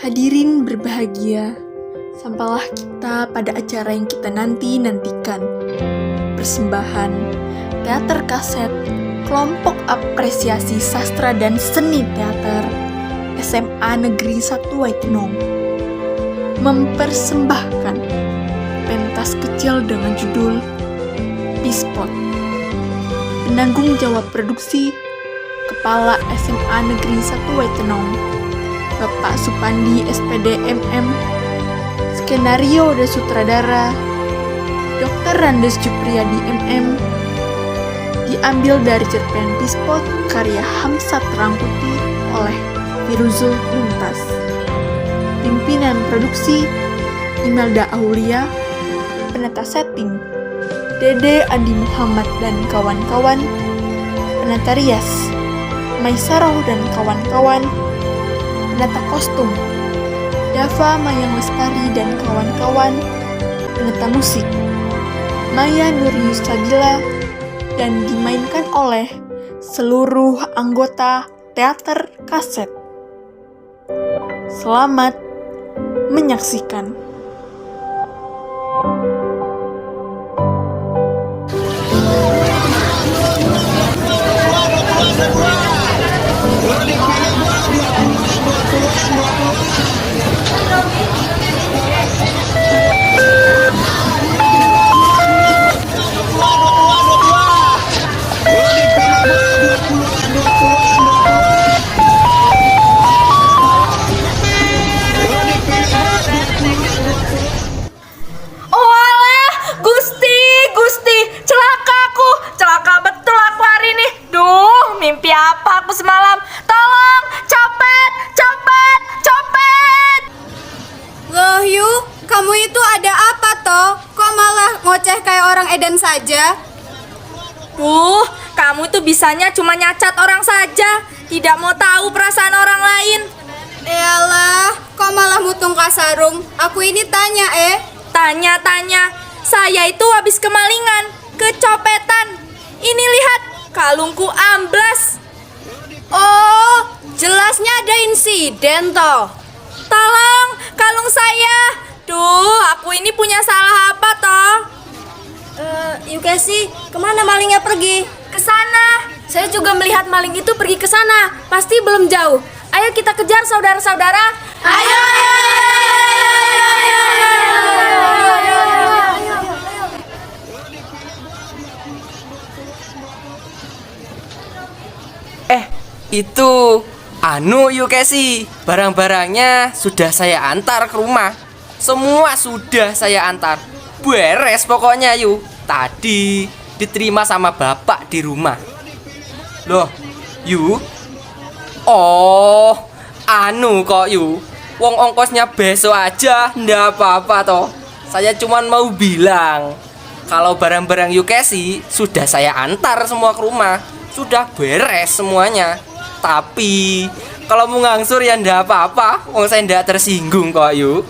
Hadirin berbahagia, sampailah kita pada acara yang kita nantikan. Persembahan Teater Kaset Kelompok Apresiasi Sastra dan Seni Teater SMA Negeri 1 Waitnong mempersembahkan pentas kecil dengan judul Pispot. Penanggung jawab produksi Kepala SMA Negeri 1 Waitnong Bapak Supandi SPD MM. Skenario dan sutradara Dr. Randes Jupriyadi MM. Diambil dari cerpen Pispot karya Hamsat Rangkuti oleh Firuzul Muntas. Pimpinan produksi Imelda Aulia. Penata setting Dede Andi Muhammad dan kawan-kawan. Penata rias Maisaroh dan kawan-kawan. Penata kostum Dava Mayang Lestari dan kawan-kawan. Penata musik Maya Nurius Sagila dan dimainkan oleh seluruh anggota Teater Kaset. Selamat menyaksikan. Mimpi apa aku semalam? Tolong, copet! Loh Yu, kamu itu ada apa toh? Kok malah ngoceh kayak orang edan saja? Kamu tuh bisanya cuma nyacat orang saja, tidak mau tahu perasaan orang lain. Eyalah, kok malah mutung kasarung? Aku ini tanya Tanya, saya itu habis kemalingan, kecopetan. Ini lihat, kalungku amblas. Oh, jelasnya ada insiden toh. Tolong, kalung saya. Aku ini punya salah apa toh? Yukesi, kemana malingnya pergi? Ke sana. Saya juga melihat maling itu pergi ke sana. Pasti belum jauh. Ayo kita kejar saudara-saudara. Ayo. Itu Yukesi, barang-barangnya sudah saya antar ke rumah. Semua sudah saya antar. Beres pokoknya Yu. Tadi diterima sama bapak di rumah. Loh, Yu. Oh, kok Yu. Wong ongkosnya besok aja, ndak apa-apa toh. Saya cuman mau bilang kalau barang-barang Yukesi sudah saya antar semua ke rumah. Sudah beres semuanya. Tapi kalau mau ngangsur ya ndak apa-apa. Wong saya ndak tersinggung kok Yu.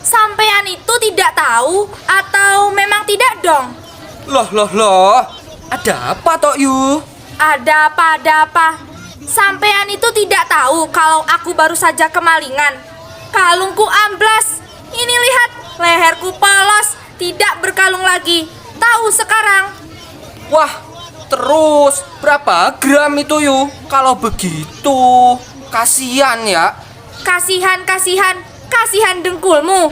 Sampean itu tidak tahu atau memang tidak dong? Loh. Ada apa toh Yu? Ada apa? Sampean itu tidak tahu kalau aku baru saja kemalingan. Kalungku amblas. Ini lihat, leherku polos, tidak berkalung lagi. Tahu sekarang? Wah, terus berapa gram itu Yu? Kalau begitu kasihan ya. Kasihan dengkulmu.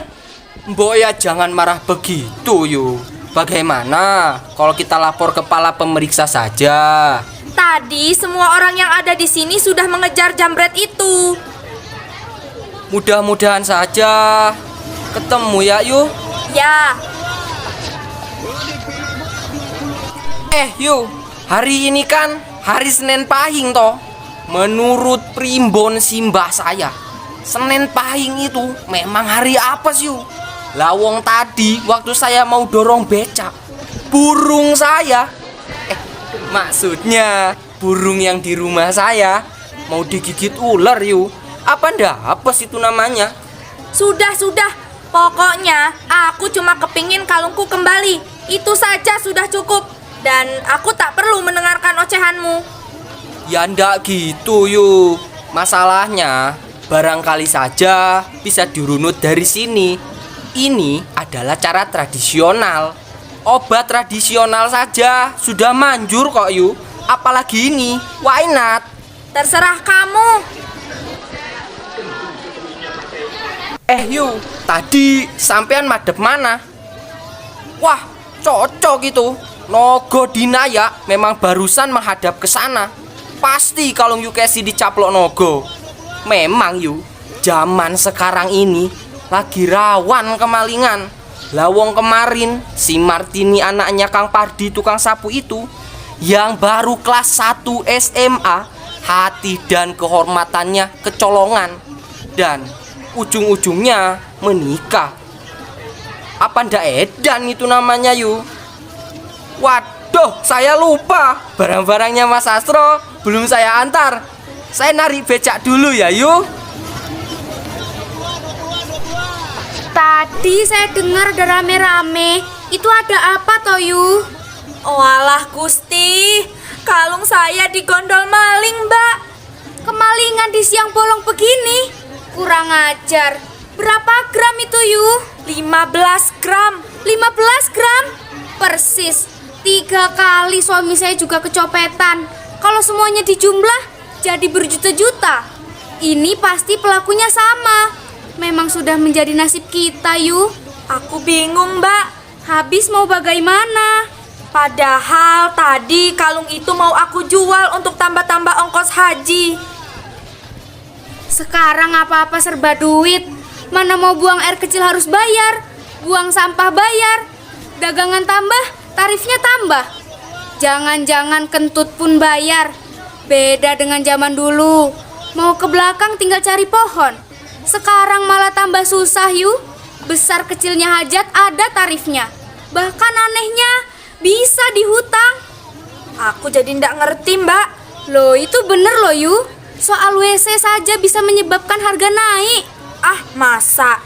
Mbok ya jangan marah begitu Yu. Bagaimana kalau kita lapor kepala pemeriksa saja? Tadi semua orang yang ada di sini sudah mengejar jambret itu. Mudah-mudahan saja ketemu ya Yu. Ya. Yu, hari ini kan hari Senin Pahing toh. Menurut primbon simbah saya, Senin Pahing itu memang hari apa sih Yu? Lawong tadi waktu saya mau dorong becak, burung saya maksudnya burung yang di rumah saya mau digigit ular Yu. Apa ndak apes itu namanya? Sudah. Pokoknya aku cuma kepingin kalungku kembali. Itu saja sudah cukup. Dan aku tak perlu mendengarkan ocehanmu. Ya ndak gitu Yu. Masalahnya Barangkali saja bisa dirunut dari sini. Ini adalah cara tradisional. Obat tradisional saja sudah manjur kok Yu. Apalagi ini, why not? Terserah kamu. Yu, tadi sampean madep mana? Wah, cocok itu. Nogo Dinaya memang barusan menghadap ke sana. Pasti kalung Yukesi dicaplok Nogo. Memang Yu, zaman sekarang ini lagi rawan kemalingan. Lawong kemarin si Martini anaknya Kang Pardi tukang sapu itu yang baru kelas 1 SMA, hati dan kehormatannya kecolongan dan ujung-ujungnya menikah. Apa ndak edan itu namanya Yu? Waduh, saya lupa. Barang-barangnya Mas Astro belum saya antar. Saya narik becak dulu ya Yu. Tadi saya dengar ada rame-rame. Itu ada apa toh, Yu? Walah Gusti, kalung saya digondol maling, Mbak. Kemalingan di siang bolong begini? Kurang ajar. Berapa gram itu, Yu? 15 gram. 15 gram? Persis. 3 kali suami saya juga kecopetan. Kalau semuanya dijumlah, jadi berjuta-juta. Ini pasti pelakunya sama. Memang sudah menjadi nasib kita, Yu. Aku bingung, Mbak. Habis mau bagaimana? Padahal tadi kalung itu mau aku jual untuk tambah-tambah ongkos haji. Sekarang apa-apa serba duit. Mana mau buang air kecil harus bayar, buang sampah bayar, dagangan tambah, tarifnya tambah. Jangan-jangan kentut pun bayar. Beda dengan zaman dulu. Mau ke belakang tinggal cari pohon. Sekarang malah tambah susah, Yu. Besar kecilnya hajat ada tarifnya. Bahkan anehnya bisa dihutang. Aku jadi ndak ngerti, Mbak. Loh, itu bener loh, Yu. Soal WC saja bisa menyebabkan harga naik. Ah, masa?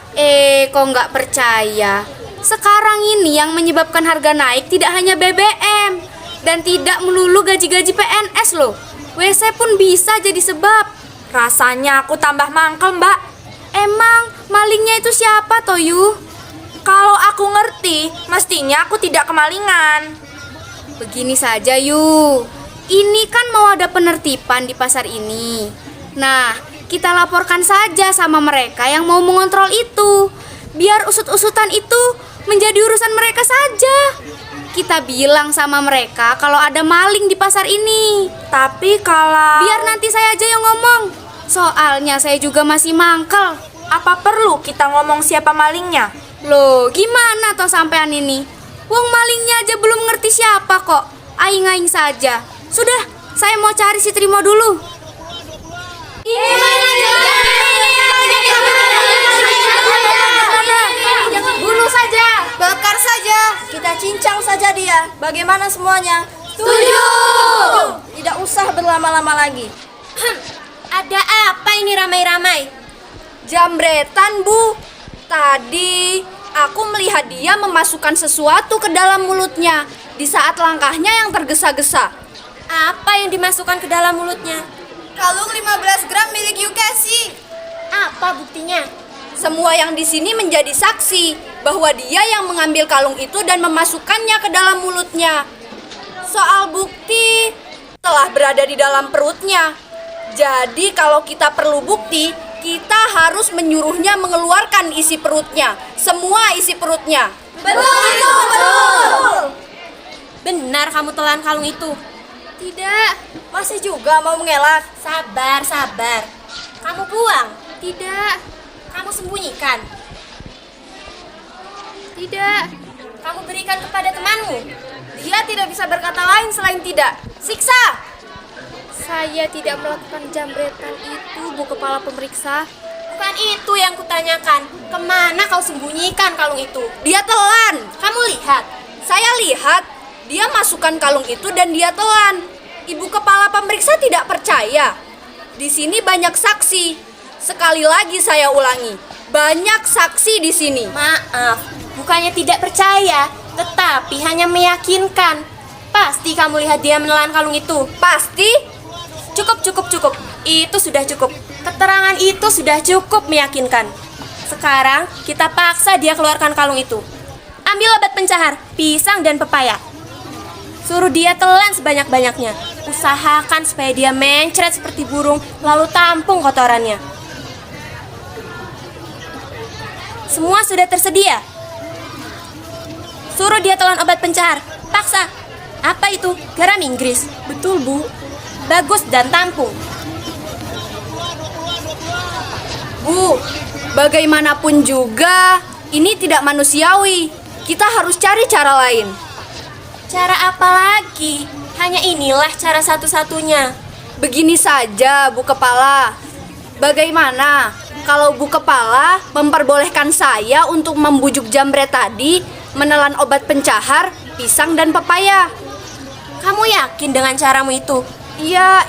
Kok nggak percaya? Sekarang ini yang menyebabkan harga naik tidak hanya BBM dan tidak melulu gaji-gaji PNS loh. WC pun bisa jadi sebab. Rasanya aku tambah mangkel, Mbak. Emang malingnya itu siapa toh, Yu? Kalau aku ngerti, mestinya aku tidak kemalingan. Begini saja, Yu. Ini kan mau ada penertiban di pasar ini. Nah, kita laporkan saja sama mereka yang mau mengontrol itu. Biar usut-usutan itu menjadi urusan mereka saja. Kita bilang sama mereka kalau ada maling di pasar ini. Tapi kalau... Biar nanti saya aja yang ngomong. Soalnya saya juga masih mangkel. Apa perlu kita ngomong siapa malingnya? Loh, gimana toh sampean ini? Wong malingnya aja belum ngerti siapa kok. Aing-aing saja. Sudah, saya mau cari si Trimo dulu. Bunuh saja, bakar saja, kita cincang saja dia. Bagaimana semuanya? Setuju. Tidak usah berlama-lama lagi. Ada apa ini ramai-ramai? Jambretan, Bu. Tadi aku melihat dia memasukkan sesuatu ke dalam mulutnya di saat langkahnya yang tergesa-gesa. Apa yang dimasukkan ke dalam mulutnya? Kalung 15 gram milik Yukesi. Apa buktinya? Semua yang di sini menjadi saksi bahwa dia yang mengambil kalung itu dan memasukkannya ke dalam mulutnya. Soal bukti telah berada di dalam perutnya. Jadi kalau kita perlu bukti, kita harus menyuruhnya mengeluarkan isi perutnya. Semua isi perutnya. Betul. Benar kamu telan kalung itu. Tidak, masih juga mau mengelak. Sabar. Kamu buang. Tidak, Kamu sembunyikan. tidak. Kamu berikan kepada temanmu. Dia tidak bisa berkata lain selain tidak. Siksa! Saya tidak melakukan jambretan itu, Bu Kepala Pemeriksa. Bukan itu yang kutanyakan. Kemana kau sembunyikan kalung itu? Dia telan. Kamu lihat. Saya lihat dia masukkan kalung itu dan dia telan. Ibu Kepala Pemeriksa tidak percaya. Di sini banyak saksi. Sekali lagi saya ulangi, banyak saksi di sini. Maaf, bukannya tidak percaya, tetapi hanya meyakinkan. Pasti kamu lihat dia menelan kalung itu. Pasti? Cukup. Itu sudah cukup. Keterangan itu sudah cukup meyakinkan. Sekarang kita paksa dia keluarkan kalung itu. Ambil obat pencahar, pisang dan pepaya. Suruh dia telan sebanyak-banyaknya. Usahakan supaya dia mencret seperti burung, lalu tampung kotorannya. Semua sudah tersedia. Suruh dia telan obat pencahar. Paksa. Apa itu? Garam Inggris. Betul, Bu. Bagus dan tampung. Bu, bagaimanapun juga ini tidak manusiawi. Kita harus cari cara lain. Cara apa lagi? Hanya inilah cara satu-satunya. Begini saja, Bu Kepala. Bagaimana kalau Bu Kepala memperbolehkan saya untuk membujuk Jambret tadi menelan obat pencahar, pisang dan pepaya? Kamu yakin dengan caramu itu? Ya,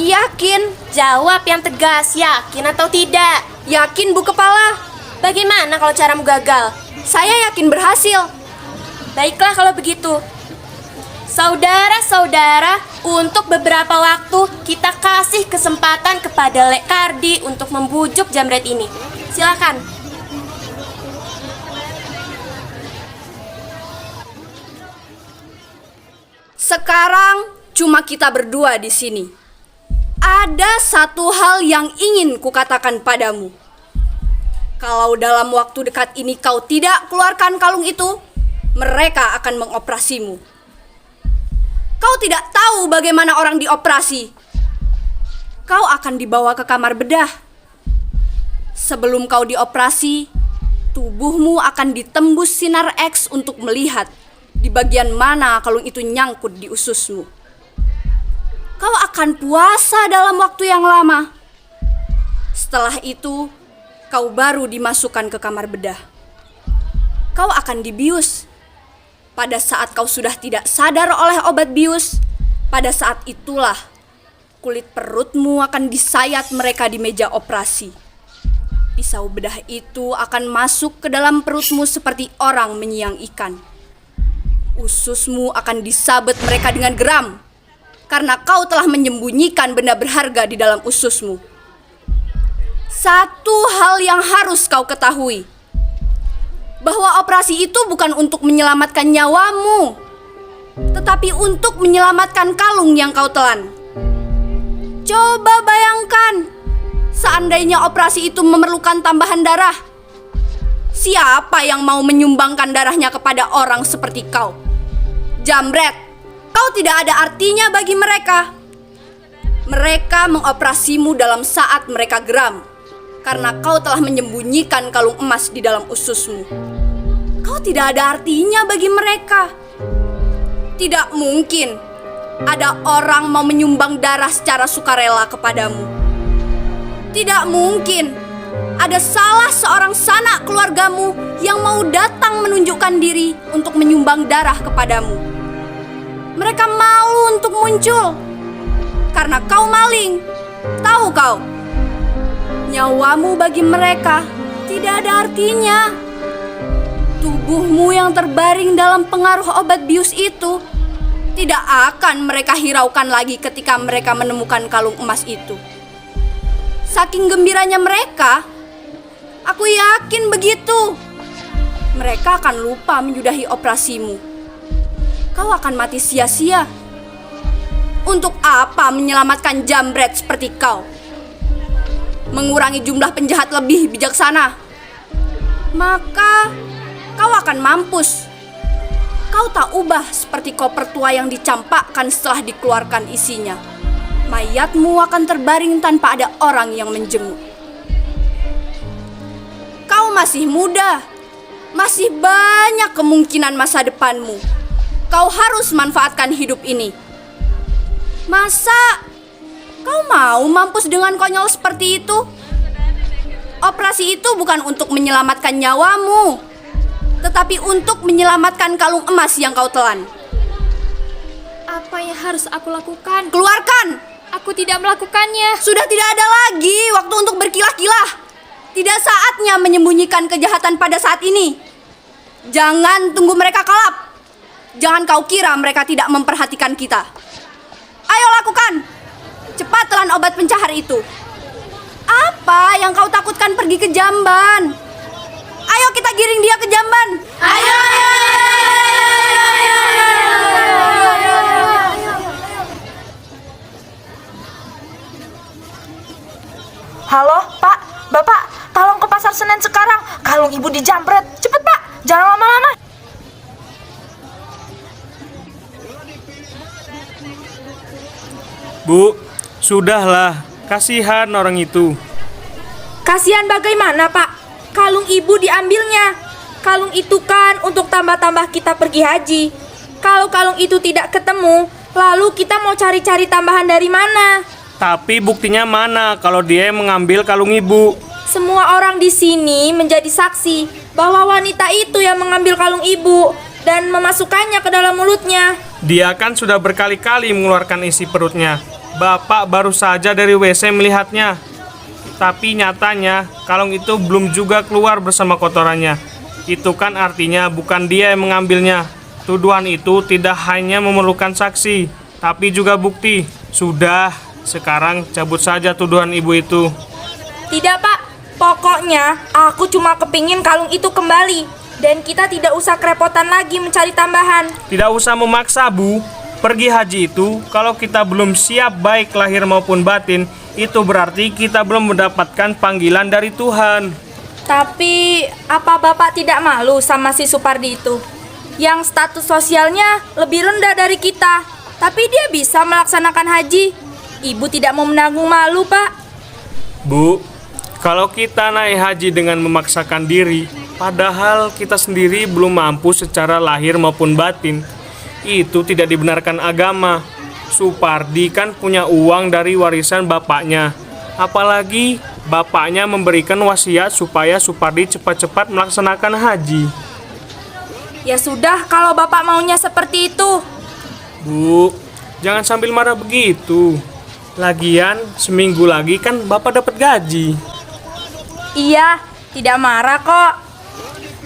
yakin. Jawab yang tegas, yakin atau tidak? Yakin, Bu Kepala. Bagaimana kalau caramu gagal? Saya yakin berhasil. Baiklah kalau begitu. Saudara-saudara, untuk beberapa waktu kita kasih kesempatan kepada Lek Kardi untuk membujuk Jambret ini. Silakan. Sekarang cuma kita berdua di sini. Ada satu hal yang ingin kukatakan padamu. Kalau dalam waktu dekat ini kau tidak keluarkan kalung itu, mereka akan mengoperasimu. Kau tidak tahu bagaimana orang dioperasi. Kau akan dibawa ke kamar bedah. Sebelum kau dioperasi, tubuhmu akan ditembus sinar X untuk melihat di bagian mana kalung itu nyangkut di ususmu. Kau akan puasa dalam waktu yang lama. Setelah itu, kau baru dimasukkan ke kamar bedah. Kau akan dibius. Pada saat kau sudah tidak sadar oleh obat bius, pada saat itulah kulit perutmu akan disayat mereka di meja operasi. Pisau bedah itu akan masuk ke dalam perutmu seperti orang menyiang ikan. Ususmu akan disabet mereka dengan geram, karena kau telah menyembunyikan benda berharga di dalam ususmu. Satu hal yang harus kau ketahui, bahwa operasi itu bukan untuk menyelamatkan nyawamu, tetapi untuk menyelamatkan kalung yang kau telan. Coba bayangkan, seandainya operasi itu memerlukan tambahan darah. Siapa yang mau menyumbangkan darahnya kepada orang seperti kau? Jambret, kau tidak ada artinya bagi mereka. Mereka mengoperasimu dalam saat mereka geram, karena kau telah menyembunyikan kalung emas di dalam ususmu. Kau tidak ada artinya bagi mereka. Tidak mungkin ada orang mau menyumbang darah secara sukarela kepadamu. Tidak mungkin ada salah seorang sanak keluargamu yang mau datang menunjukkan diri untuk menyumbang darah kepadamu. Mereka malu untuk muncul karena kau maling. Tahu kau? Nyawamu bagi mereka tidak ada artinya. Tubuhmu yang terbaring dalam pengaruh obat bius itu tidak akan mereka hiraukan lagi ketika mereka menemukan kalung emas itu. Saking gembiranya mereka, aku yakin begitu. Mereka akan lupa menyudahi operasimu. Kau akan mati sia-sia. Untuk apa menyelamatkan Jambret seperti kau? Mengurangi jumlah penjahat lebih bijaksana, maka kau akan mampus. Kau tak ubah seperti koper tua yang dicampakkan setelah dikeluarkan isinya. Mayatmu akan terbaring tanpa ada orang yang menjenguk. Kau masih muda, masih banyak kemungkinan masa depanmu. Kau harus manfaatkan hidup ini. Masa kau mau mampus dengan konyol seperti itu? Operasi itu bukan untuk menyelamatkan nyawamu, tetapi untuk menyelamatkan kalung emas yang kau telan. Apa yang harus aku lakukan? Keluarkan! Aku tidak melakukannya. Sudah tidak ada lagi waktu untuk berkilah-kilah. Tidak saatnya menyembunyikan kejahatan pada saat ini. Jangan tunggu mereka kalap. Jangan kau kira mereka tidak memperhatikan kita. Ayo lakukan! Cepat! menggunakan obat pencahar itu? Apa yang kau takutkan pergi ke jamban? Ayo kita giring dia ke jamban. Ayo. Halo, Pak, Bapak, tolong ke pasar Senen sekarang. Kalung ibu dijamret. Cepet, Pak, jangan lama-lama. Bu, sudahlah, kasihan orang itu. Kasihan bagaimana, Pak? Kalung ibu diambilnya. Kalung itu kan untuk tambah-tambah kita pergi haji. Kalau kalung itu tidak ketemu, lalu kita mau cari-cari tambahan dari mana? Tapi buktinya mana kalau dia yang mengambil kalung ibu? Semua orang di sini menjadi saksi bahwa wanita itu yang mengambil kalung ibu dan memasukkannya ke dalam mulutnya. Dia kan sudah berkali-kali mengeluarkan isi perutnya. Bapak baru saja dari WC melihatnya. Tapi nyatanya kalung itu belum juga keluar bersama kotorannya. Itu kan artinya bukan dia yang mengambilnya. Tuduhan itu tidak hanya memerlukan saksi, tapi juga bukti. Sudah, sekarang cabut saja tuduhan ibu itu. Tidak, Pak. Pokoknya aku cuma kepingin kalung itu kembali. Dan kita tidak usah kerepotan lagi mencari tambahan. Tidak usah memaksa, Bu. Pergi haji itu, kalau kita belum siap baik lahir maupun batin, itu berarti kita belum mendapatkan panggilan dari Tuhan. Tapi apa Bapak tidak malu sama si Supardi itu? Yang status sosialnya lebih rendah dari kita, tapi dia bisa melaksanakan haji. Ibu tidak mau menanggung malu, Pak. Bu, kalau kita naik haji dengan memaksakan diri, padahal kita sendiri belum mampu secara lahir maupun batin, itu tidak dibenarkan agama. Supardi kan punya uang dari warisan bapaknya. Apalagi bapaknya memberikan wasiat supaya Supardi cepat-cepat melaksanakan haji. Ya sudah, kalau Bapak maunya seperti itu. Bu, jangan sambil marah begitu. Lagian, seminggu lagi kan Bapak dapat gaji. Iya, tidak marah kok.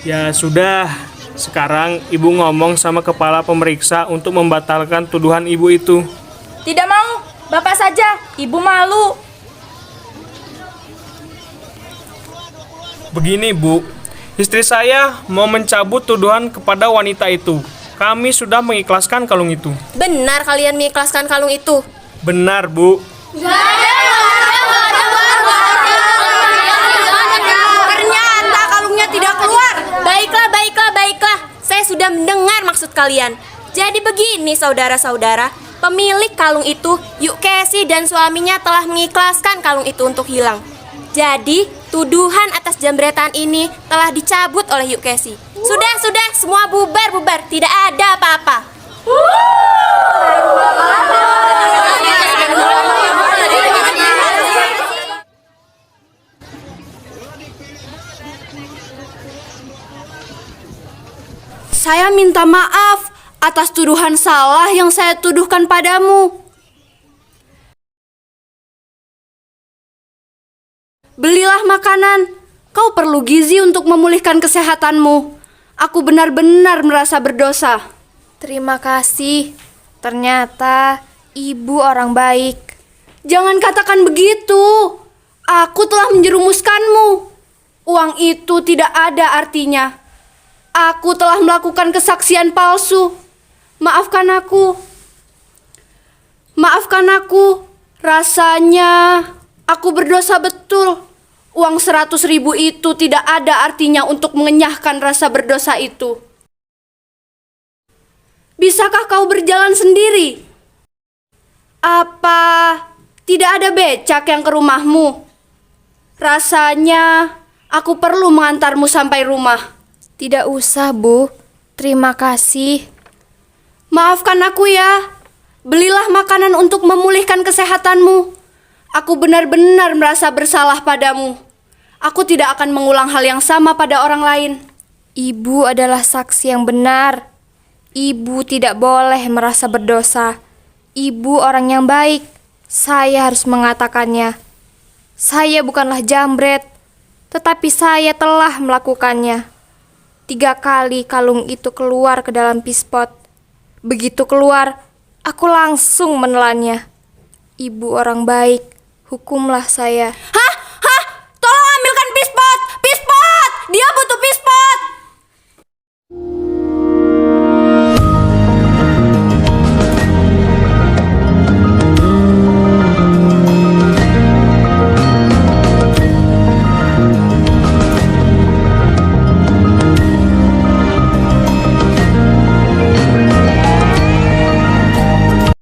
Ya sudah, sekarang Ibu ngomong sama kepala pemeriksa untuk membatalkan tuduhan Ibu itu. Tidak mau, Bapak saja. Ibu malu. Begini Bu, istri saya mau mencabut tuduhan kepada wanita itu. Kami sudah mengikhlaskan kalung itu. Benar kalian mengikhlaskan kalung itu? Benar Bu. Ternyata kalungnya tidak keluar. Baiklah. Saya sudah mendengar maksud kalian. Jadi begini saudara-saudara, pemilik kalung itu, Yukeshi dan suaminya telah mengikhlaskan kalung itu untuk hilang. Jadi, tuduhan atas jambretan ini telah dicabut oleh Yukeshi. Sudah, semua bubar, tidak ada apa-apa. Saya minta maaf atas tuduhan salah yang saya tuduhkan padamu. Belilah makanan. Kau perlu gizi untuk memulihkan kesehatanmu. Aku benar-benar merasa berdosa. Terima kasih. Ternyata ibu orang baik. Jangan katakan begitu. Aku telah menjerumuskanmu. Uang itu tidak ada artinya. Aku telah melakukan kesaksian palsu. Maafkan aku. Rasanya aku berdosa betul. Uang 100.000 itu tidak ada artinya untuk mengenyahkan rasa berdosa itu. Bisakah kau berjalan sendiri? Apa tidak ada becak yang ke rumahmu? Rasanya aku perlu mengantarmu sampai rumah. Tidak usah, Bu. Terima kasih. Maafkan aku ya. Belilah makanan untuk memulihkan kesehatanmu. Aku benar-benar merasa bersalah padamu. Aku tidak akan mengulang hal yang sama pada orang lain. Ibu adalah saksi yang benar. Ibu tidak boleh merasa berdosa. Ibu orang yang baik. Saya harus mengatakannya. Saya bukanlah jambret, tetapi saya telah melakukannya. 3 kali kalung itu keluar ke dalam pispot. Begitu keluar, aku langsung menelannya. Ibu orang baik, hukumlah saya. Hah?